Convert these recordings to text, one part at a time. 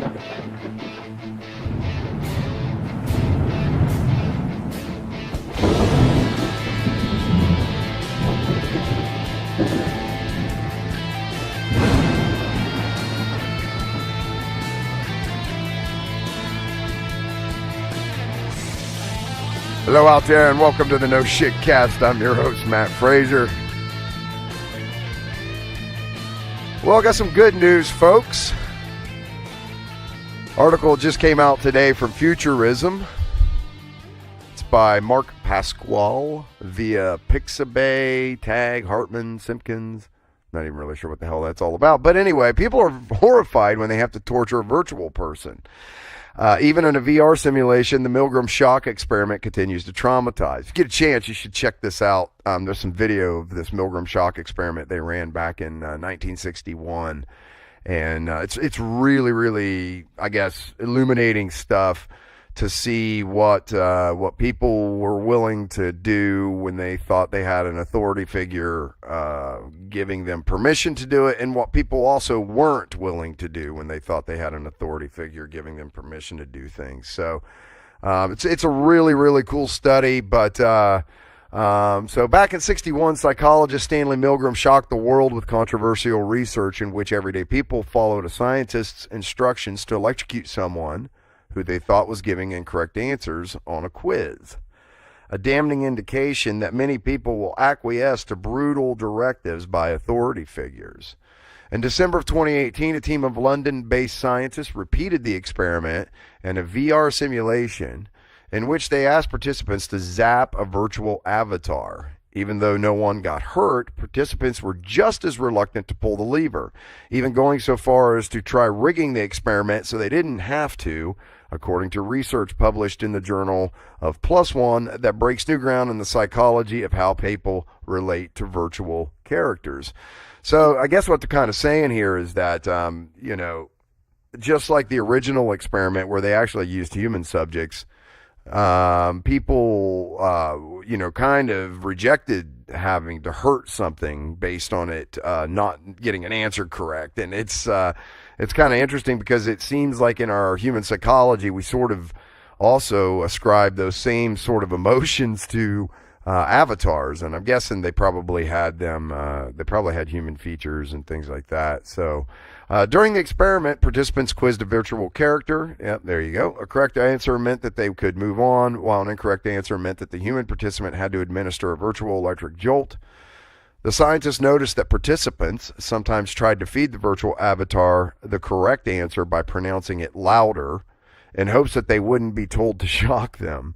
Hello out there and welcome to the No Shit Cast. I'm your host, Matt Frazier. Well, I got some good news, folks. Article just came out today from Futurism. It's by Mark Pasquale via Pixabay, Tag, Hartman, Simpkins. Not even really sure what the hell that's all about. But anyway, people are horrified when they have to torture a virtual person. Even in a VR simulation, the Milgram shock experiment continues to traumatize. If you get a chance, you should check this out. There's some video of this Milgram shock experiment they ran back in 1961. And it's really, really, I guess, illuminating stuff to see what people were willing to do when they thought they had an authority figure giving them permission to do it, and what people also weren't willing to do when they thought they had an authority figure giving them permission to do things. So it's a really, really cool study. But so back in '61, psychologist Stanley Milgram shocked the world with controversial research in which everyday people followed a scientist's instructions to electrocute someone who they thought was giving incorrect answers on a quiz. A damning indication that many people will acquiesce to brutal directives by authority figures. In December of 2018, a team of London-based scientists repeated the experiment in a VR simulation in which they asked participants to zap a virtual avatar. Even though no one got hurt, participants were just as reluctant to pull the lever, even going so far as to try rigging the experiment so they didn't have to, according to research published in the Journal of Plus One that breaks new ground in the psychology of how people relate to virtual characters. So I guess what they're kind of saying here is that, just like the original experiment where they actually used human subjects, people, kind of rejected having to hurt something based on it not getting an answer correct. And it's kind of interesting because it seems like in our human psychology, we sort of also ascribe those same sort of emotions to avatars. And I'm guessing they probably had human features and things like that. So during the experiment, participants quizzed a virtual character. Yep, there you go. A correct answer meant that they could move on, while an incorrect answer meant that the human participant had to administer a virtual electric jolt. The scientists noticed that participants sometimes tried to feed the virtual avatar the correct answer by pronouncing it louder in hopes that they wouldn't be told to shock them.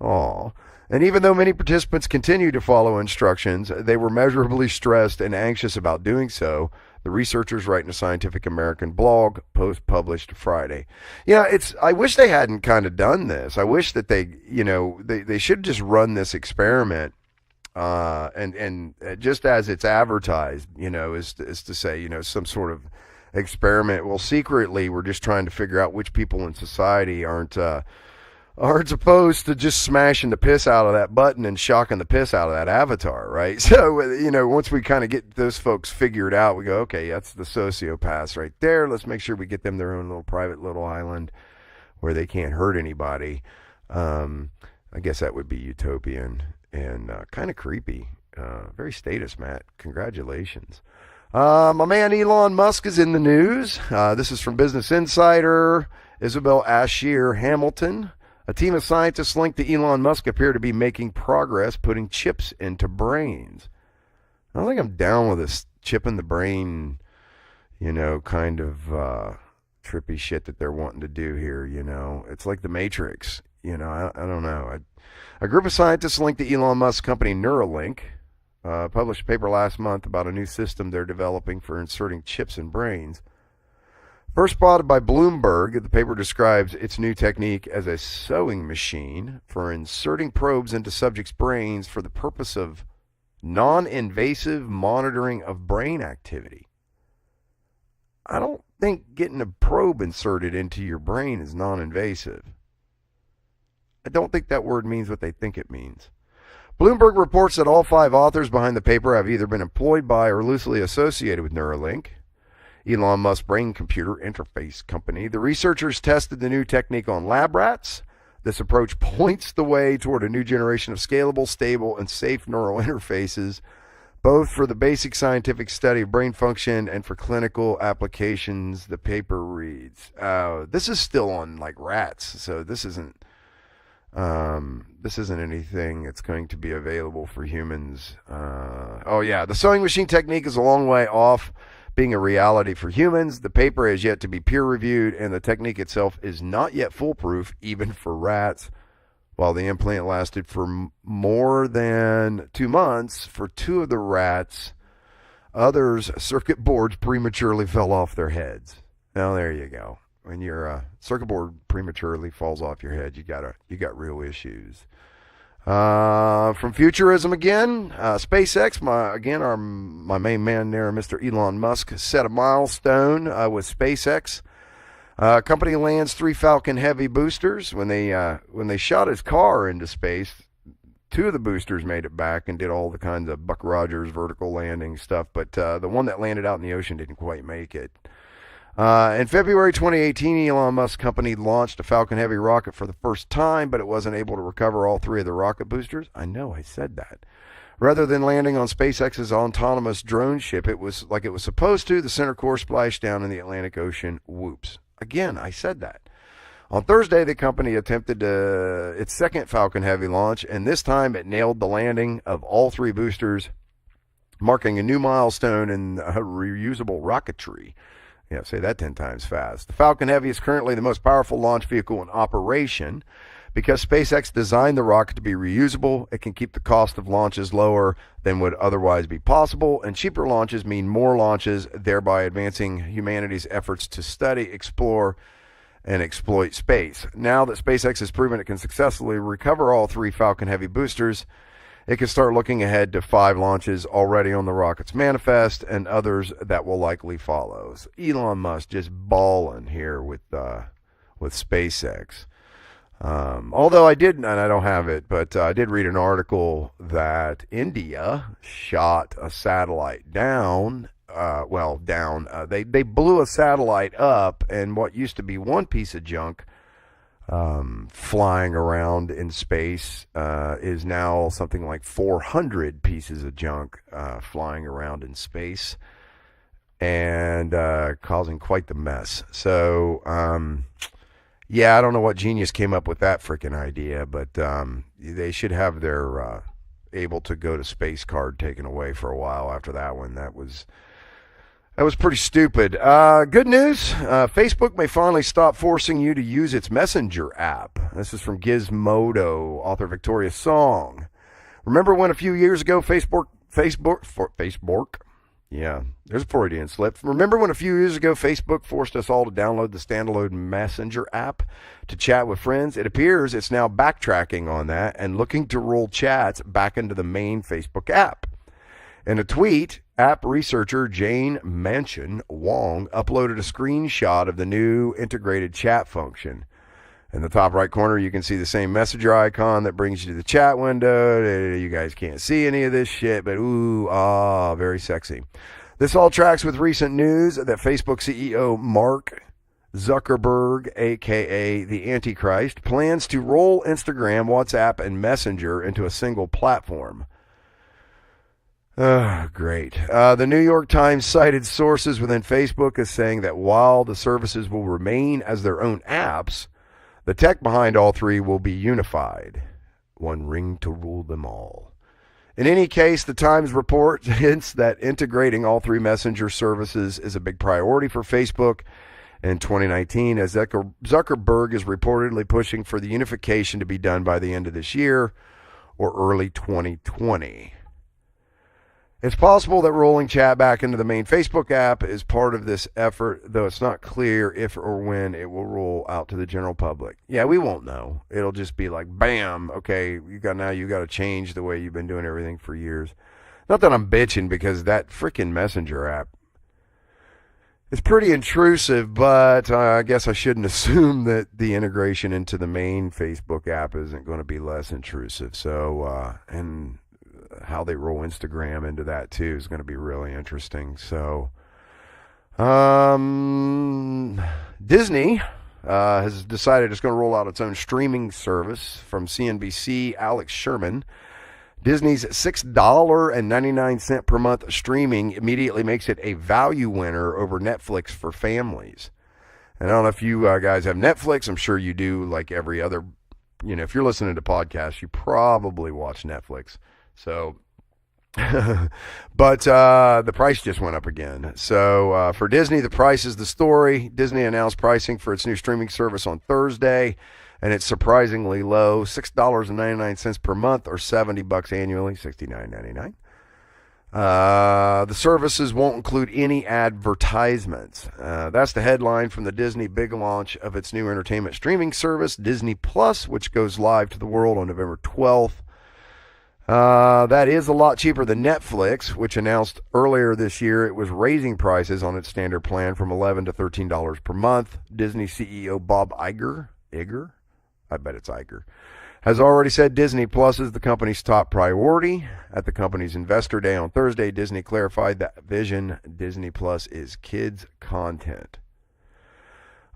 Aww. And even though many participants continued to follow instructions, they were measurably stressed and anxious about doing so, the researchers write in a Scientific American blog post published Friday. I wish they hadn't kind of done this. I wish that they should just run this experiment and just as it's advertised, is to say, some sort of experiment. Well, secretly, we're just trying to figure out which people in society aren't supposed to just smashing the piss out of that button and shocking the piss out of that avatar, right? So, once we kind of get those folks figured out, we go, okay, that's the sociopaths right there. Let's make sure we get them their own little private little island where they can't hurt anybody. I guess that would be utopian and kind of creepy. Very status, Matt. Congratulations. My man Elon Musk is in the news. This is from Business Insider. Isabel Ashear Hamilton. A team of scientists linked to Elon Musk appear to be making progress putting chips into brains. I don't think I'm down with this chip in the brain, kind of trippy shit that they're wanting to do here, It's like the Matrix, I don't know. A group of scientists linked to Elon Musk's company Neuralink published a paper last month about a new system they're developing for inserting chips in brains. First spotted by Bloomberg, the paper describes its new technique as a sewing machine for inserting probes into subjects' brains for the purpose of non-invasive monitoring of brain activity. I don't think getting a probe inserted into your brain is non-invasive. I don't think that word means what they think it means. Bloomberg reports that all 5 authors behind the paper have either been employed by or loosely associated with Neuralink. Elon Musk's brain-computer interface company. The researchers tested the new technique on lab rats. This approach points the way toward a new generation of scalable, stable, and safe neural interfaces, both for the basic scientific study of brain function and for clinical applications, the paper reads. This is still on like rats, so this isn't anything that's going to be available for humans. The sewing machine technique is a long way off being a reality for humans. The paper has yet to be peer-reviewed, and the technique itself is not yet foolproof, even for rats. While the implant lasted for more than 2 months for 2 of the rats, others' circuit boards prematurely fell off their heads. Now, there you go. When your circuit board prematurely falls off your head, you got real issues. From futurism again, SpaceX, my main man there, Mr. Elon Musk, set a milestone with SpaceX. Company lands 3 Falcon Heavy boosters. When they shot his car into space, 2 of the boosters made it back and did all the kinds of Buck Rogers vertical landing stuff, but the one that landed out in the ocean didn't quite make it. In February 2018, Elon Musk's company launched a Falcon Heavy rocket for the first time, but it wasn't able to recover all 3 of the rocket boosters. I know, I said that. Rather than landing on SpaceX's autonomous drone ship, it was like it was supposed to. The center core splashed down in the Atlantic Ocean. Whoops. Again, I said that. On Thursday, the company attempted its second Falcon Heavy launch, and this time it nailed the landing of all 3 boosters, marking a new milestone in reusable rocketry. Yeah, say that 10 times fast. The Falcon Heavy is currently the most powerful launch vehicle in operation. Because SpaceX designed the rocket to be reusable, it can keep the cost of launches lower than would otherwise be possible, and cheaper launches mean more launches, thereby advancing humanity's efforts to study, explore, and exploit space. Now that SpaceX has proven it can successfully recover all 3 Falcon Heavy boosters, it can start looking ahead to 5 launches already on the rocket's manifest and others that will likely follow. So Elon Musk just balling here with SpaceX. Although I did, and I don't have it, but I did read an article that India shot a satellite down. They blew a satellite up, and what used to be one piece of junk flying around in space is now something like 400 pieces of junk flying around in space and causing quite the mess. So, I don't know what genius came up with that freaking idea, but they should have their able to go to space card taken away for a while after that one. That was pretty stupid. Good news. Facebook may finally stop forcing you to use its Messenger app. This is from Gizmodo, author Victoria Song. Remember when a few years ago Facebook, yeah, there's a Freudian slip. Remember when a few years ago Facebook forced us all to download the standalone Messenger app to chat with friends? It appears it's now backtracking on that and looking to roll chats back into the main Facebook app. In a tweet, app researcher Jane Mansion Wong uploaded a screenshot of the new integrated chat function. In the top right corner, you can see the same messenger icon that brings you to the chat window. You guys can't see any of this shit, but very sexy. This all tracks with recent news that Facebook CEO Mark Zuckerberg, a.k.a. the Antichrist, plans to roll Instagram, WhatsApp, and Messenger into a single platform. Great. The New York Times cited sources within Facebook as saying that while the services will remain as their own apps, the tech behind all 3 will be unified. One ring to rule them all. In any case, the Times report hints that integrating all 3 messenger services is a big priority for Facebook in 2019, as Zuckerberg is reportedly pushing for the unification to be done by the end of this year or early 2020. It's possible that rolling chat back into the main Facebook app is part of this effort, though it's not clear if or when it will roll out to the general public. Yeah, we won't know. It'll just be like, bam, okay, you got to change the way you've been doing everything for years. Not that I'm bitching, because that freaking Messenger app is pretty intrusive, but I guess I shouldn't assume that the integration into the main Facebook app isn't going to be less intrusive. So, and how they roll Instagram into that too is going to be really interesting. So Disney has decided it's going to roll out its own streaming service. From CNBC, Alex Sherman. Disney's $6.99 per month streaming immediately makes it a value winner over Netflix for families. And I don't know if you guys have Netflix. I'm sure you do. Like every other, if you're listening to podcasts, you probably watch Netflix. So, but the price just went up again. So for Disney, the price is the story. Disney announced pricing for its new streaming service on Thursday, and it's surprisingly low, $6.99 per month, or $70 annually, $69.99. The services won't include any advertisements. That's the headline from the Disney big launch of its new entertainment streaming service, Disney Plus, which goes live to the world on November 12th. That is a lot cheaper than Netflix, which announced earlier this year it was raising prices on its standard plan from $11 to $13 per month. Disney CEO Bob Iger, I bet it's Iger, has already said Disney Plus is the company's top priority. At the company's investor day on Thursday, Disney clarified that vision. Disney Plus is kids content.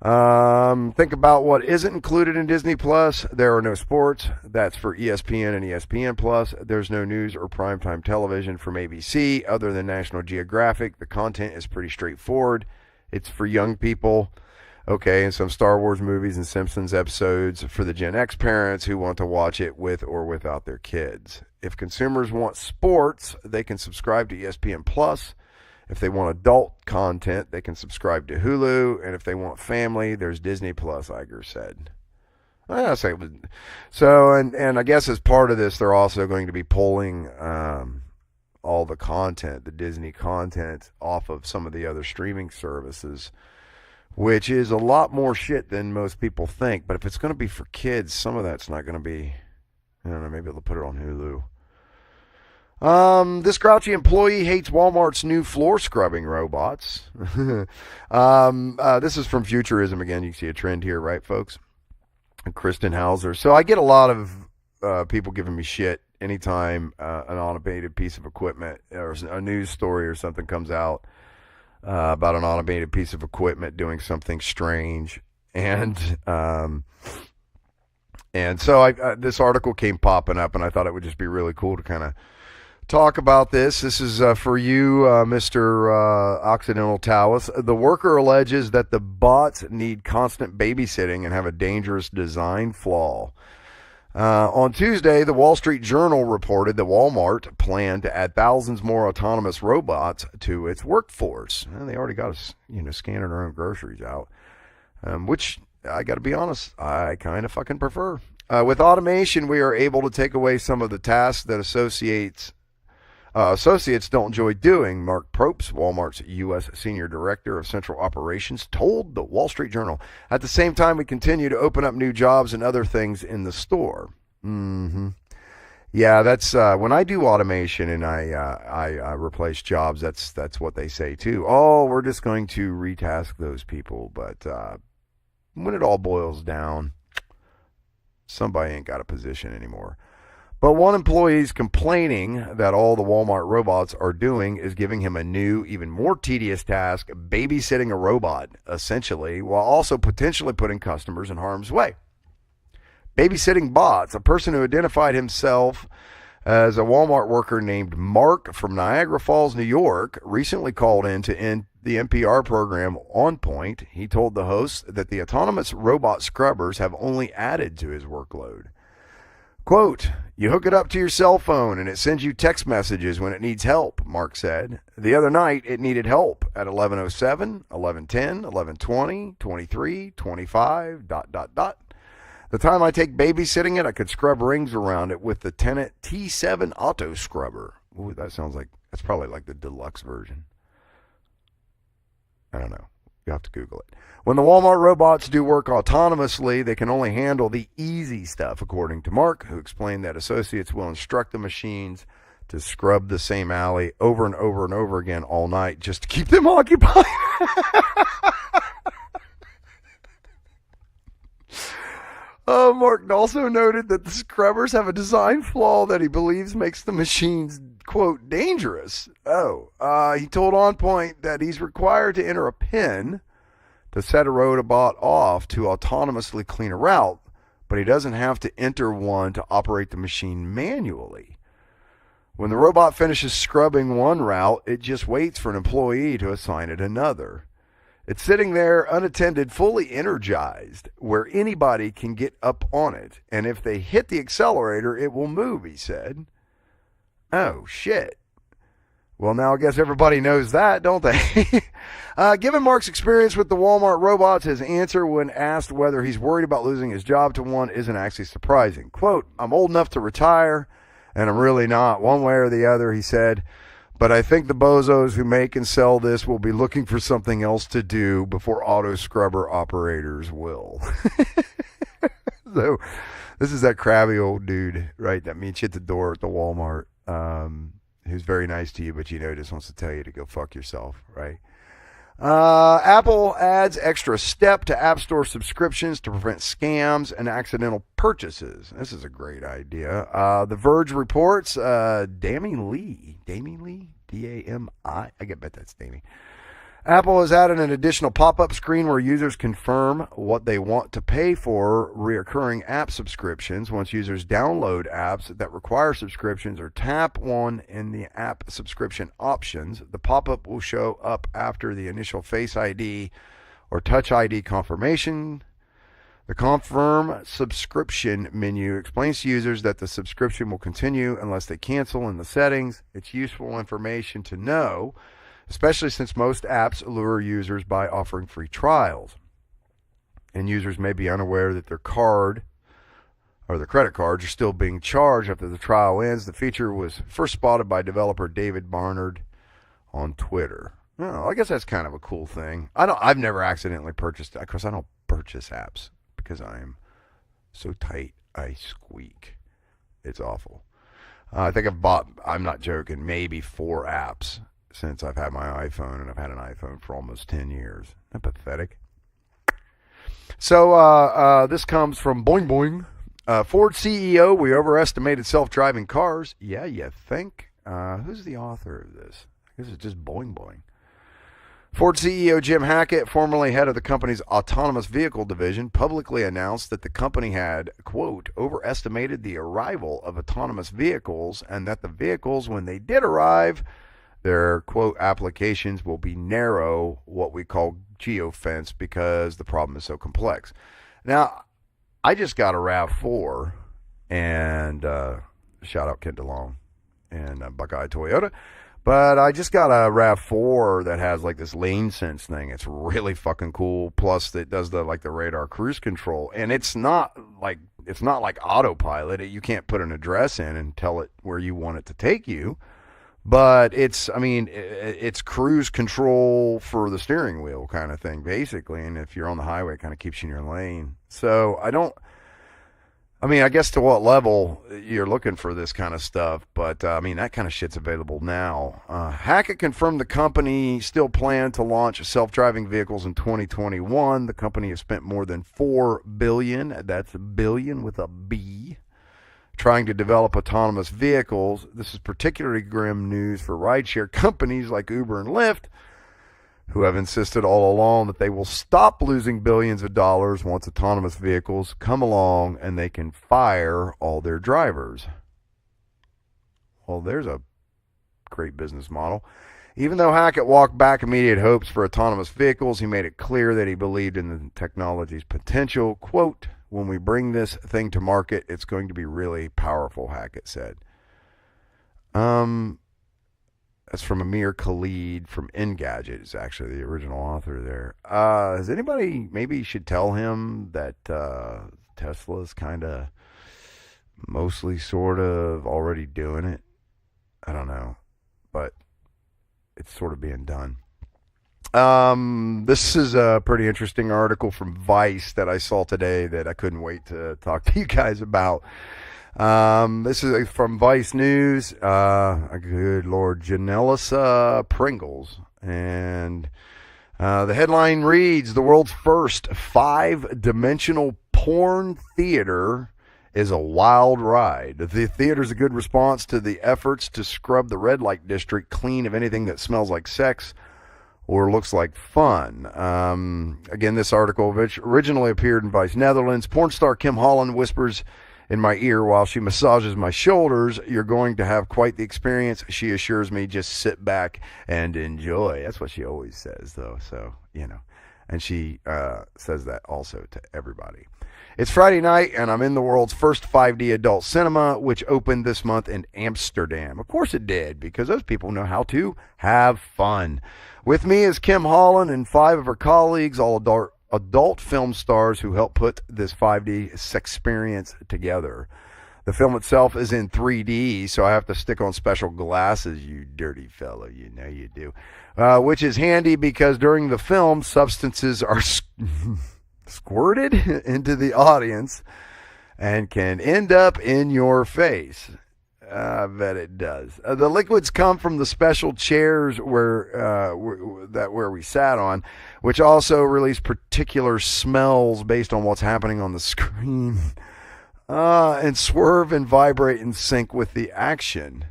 Think about what isn't included in Disney Plus. There are no sports. That's for ESPN and ESPN Plus. There's no news or primetime television from ABC other than National Geographic. The content is pretty straightforward. It's for young people. Okay, and some Star Wars movies and Simpsons episodes for the Gen X parents who want to watch it with or without their kids. If consumers want sports, they can subscribe to ESPN Plus. If they want adult content, they can subscribe to Hulu. And if they want family, there's Disney Plus, Iger said. So, and I guess as part of this, they're also going to be pulling all the content, the Disney content, off of some of the other streaming services, which is a lot more shit than most people think. But if it's going to be for kids, some of that's not going to be, I don't know, maybe they'll put it on Hulu. This grouchy employee hates Walmart's new floor scrubbing robots. This is from Futurism again. You can see a trend here, right, folks? And Kristen Hauser. So I get a lot of people giving me shit anytime an automated piece of equipment or a news story or something comes out about an automated piece of equipment doing something strange. And so this article came popping up, and I thought it would just be really cool to kind of talk about this. This is for you, Mr. Occidental Taoist. The worker alleges that the bots need constant babysitting and have a dangerous design flaw. On Tuesday, the Wall Street Journal reported that Walmart planned to add thousands more autonomous robots to its workforce. And they already got us, scanning their own groceries out, which I got to be honest, I kind of fucking prefer. With automation, we are able to take away some of the tasks that associates don't enjoy doing, Mark Probst, Walmart's U.S. Senior Director of Central Operations, told the Wall Street Journal. At the same time, we continue to open up new jobs and other things in the store. Yeah, that's when I do automation and I replace jobs, that's what they say too. Oh, we're just going to retask those people. But when it all boils down, somebody ain't got a position anymore. But one employee is complaining that all the Walmart robots are doing is giving him a new, even more tedious task, babysitting a robot, essentially, while also potentially putting customers in harm's way. Babysitting bots, a person who identified himself as a Walmart worker named Mark from Niagara Falls, New York, recently called in to end the NPR program On Point. He told the host that the autonomous robot scrubbers have only added to his workload. Quote, you hook it up to your cell phone and it sends you text messages when it needs help, Mark said. The other night, it needed help at 11:07, 11:10, 11:20, 23, 25, ... The time I take babysitting it, I could scrub rings around it with the Tenet T7 Auto Scrubber. Ooh, that's probably like the deluxe version. I don't know. You have to Google it. When the Walmart robots do work autonomously, they can only handle the easy stuff, according to Mark, who explained that associates will instruct the machines to scrub the same alley over and over and over again all night just to keep them occupied. Martin also noted that the scrubbers have a design flaw that he believes makes the machines, quote, dangerous. He told On Point that he's required to enter a PIN to set a robot off to autonomously clean a route, but he doesn't have to enter one to operate the machine manually. When the robot finishes scrubbing one route, it just waits for an employee to assign it another. It's sitting there unattended, fully energized, where anybody can get up on it. And if they hit the accelerator, it will move, he said. Oh, shit. Well, now I guess everybody knows that, don't they? Given Mark's experience with the Walmart robots, his answer when asked whether he's worried about losing his job to one isn't actually surprising. Quote, I'm old enough to retire, and I'm really not, one way or the other, he said. But I think the bozos who make and sell this will be looking for something else to do before auto scrubber operators will. So this is that crabby old dude, right, that meets you at the door at the Walmart, who's very nice to you, but just wants to tell you to go fuck yourself, right? Apple adds extra step to App Store subscriptions to prevent scams and accidental purchases. This is a great idea. The Verge reports Dami Lee, D-A-M-I, I bet that's Dami. Apple has added an additional pop-up screen where users confirm what they want to pay for recurring app subscriptions. Once users download apps that require subscriptions or tap one in the app subscription options, the pop-up will show up after the initial Face ID or Touch ID confirmation. The Confirm Subscription menu explains to users that the subscription will continue unless they cancel in the settings. It's useful information to know, especially since most apps lure users by offering free trials. And users may be unaware that their card or their credit cards are still being charged after the trial ends. The feature was first spotted by developer David Barnard on Twitter. Oh, I guess that's kind of a cool thing. I've never accidentally purchased it. Of course, I don't purchase apps because I am so tight I squeak. It's awful. I think I've bought, I'm not joking, maybe 4 apps since I've had my iPhone, and I've had an iPhone for almost 10 years. Isn't that pathetic? So this comes from Boing Boing. Ford CEO, we overestimated self-driving cars. Yeah, you think? Who's the author of this? I guess it's just Boing Boing. Ford CEO Jim Hackett, formerly head of the company's autonomous vehicle division, publicly announced that the company had, quote, overestimated the arrival of autonomous vehicles, and that the vehicles, when they did arrive, their, quote, applications will be narrow, what we call geofence, because the problem is so complex. Now, I just got a RAV4, and shout out Ken DeLong and Buckeye Toyota, but I just got a RAV4 that has like this lane sense thing. It's really fucking cool. Plus, it does the radar cruise control, and it's not like autopilot. You can't put an address in and tell it where you want it to take you. But it's cruise control for the steering wheel kind of thing, basically. And if you're on the highway, it kind of keeps you in your lane. So I guess to what level you're looking for this kind of stuff. But, that kind of shit's available now. Hackett confirmed the company still planned to launch self-driving vehicles in 2021. The company has spent more than $4 billion, that's a billion with a B, trying to develop autonomous vehicles. This is particularly grim news for rideshare companies like Uber and Lyft, who have insisted all along that they will stop losing billions of dollars once autonomous vehicles come along and they can fire all their drivers. Well, there's a great business model. Even though Hackett walked back immediate hopes for autonomous vehicles, he made it clear that he believed in the technology's potential. Quote, when we bring this thing to market, it's going to be really powerful, Hackett said. That's from Amir Khalid from Engadget. Is actually the original author there. Has anybody, maybe you should tell him that Tesla's kind of mostly sort of already doing it? I don't know. But it's sort of being done. This is a pretty interesting article from Vice that I saw today that I couldn't wait to talk to you guys about. This is from Vice News. Good Lord, Janelissa Pringles. And the headline reads, the world's first 5-dimensional porn theater is a wild ride. The theater's a good response to the efforts to scrub the red light district clean of anything that smells like sex or looks like fun. Again, this article originally appeared in Vice Netherlands. Porn star Kim Holland whispers in my ear while she massages my shoulders, "You're going to have quite the experience." She assures me, "Just sit back and enjoy." That's what she always says, though. So, and she says that also to everybody. It's Friday night, and I'm in the world's first 5D adult cinema, which opened this month in Amsterdam. Of course it did, because those people know how to have fun. With me is Kim Holland and 5 of her colleagues, all adult film stars who helped put this 5D sexperience together. The film itself is in 3D, so I have to stick on special glasses, you dirty fellow. You know you do. Which is handy because during the film, substances are squirted into the audience and can end up in your face. I bet it does. The liquids come from the special chairs where we sat on, which also release particular smells based on what's happening on the screen, and swerve and vibrate in sync with the action.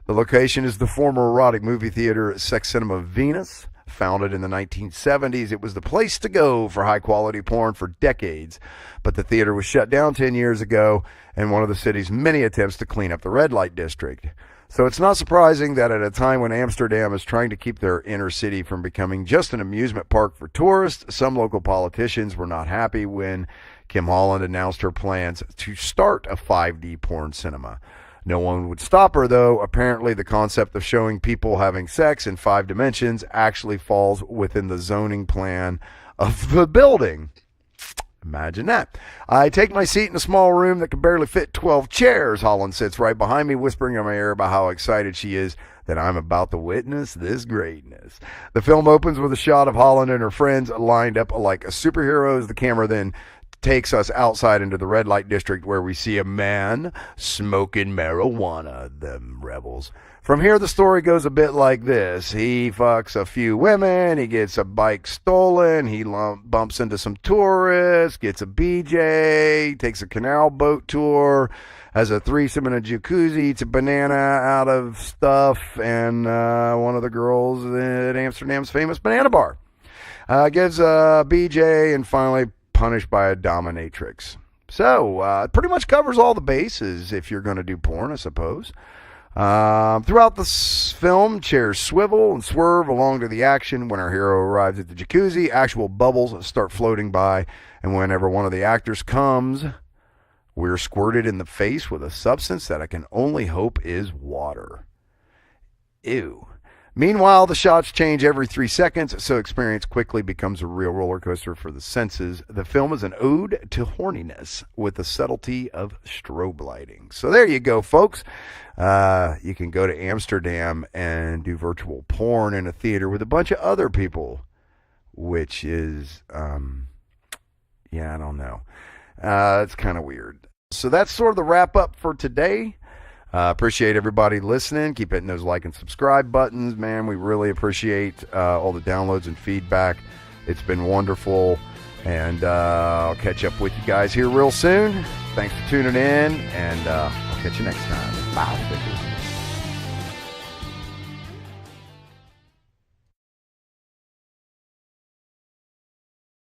The location is the former erotic movie theater Sex Cinema Venus. Founded in the 1970s, it was the place to go for high-quality porn for decades, but the theater was shut down 10 years ago in one of the city's many attempts to clean up the red light district. So it's not surprising that at a time when Amsterdam is trying to keep their inner city from becoming just an amusement park for tourists, some local politicians were not happy when Kim Holland announced her plans to start a 5D porn cinema. No one would stop her, though. Apparently, the concept of showing people having sex in 5 dimensions actually falls within the zoning plan of the building. Imagine that. I take my seat in a small room that can barely fit 12 chairs. Holland sits right behind me, whispering in my ear about how excited she is that I'm about to witness this greatness. The film opens with a shot of Holland and her friends lined up like superheroes. The camera then takes us outside into the red light district where we see a man smoking marijuana, them rebels. From here, the story goes a bit like this. He fucks a few women, he gets a bike stolen, he bumps into some tourists, gets a BJ, takes a canal boat tour, has a threesome in a jacuzzi, eats a banana out of stuff, and one of the girls at Amsterdam's famous banana bar. Gives a BJ, and finally punished by a dominatrix. So, it pretty much covers all the bases if you're going to do porn, I suppose. Throughout the film, chairs swivel and swerve along to the action. When our hero arrives at the jacuzzi, actual bubbles start floating by, and whenever one of the actors comes, we're squirted in the face with a substance that I can only hope is water. Ew. Meanwhile, the shots change every 3 seconds, so experience quickly becomes a real roller coaster for the senses. The film is an ode to horniness with the subtlety of strobe lighting. So there you go, folks. You can go to Amsterdam and do virtual porn in a theater with a bunch of other people, which is, I don't know. It's kind of weird. So that's sort of the wrap up for today. Appreciate everybody listening. Keep hitting those like and subscribe buttons, man. We really appreciate all the downloads and feedback. It's been wonderful, and I'll catch up with you guys here real soon. Thanks for tuning in, and I'll catch you next time. Bye.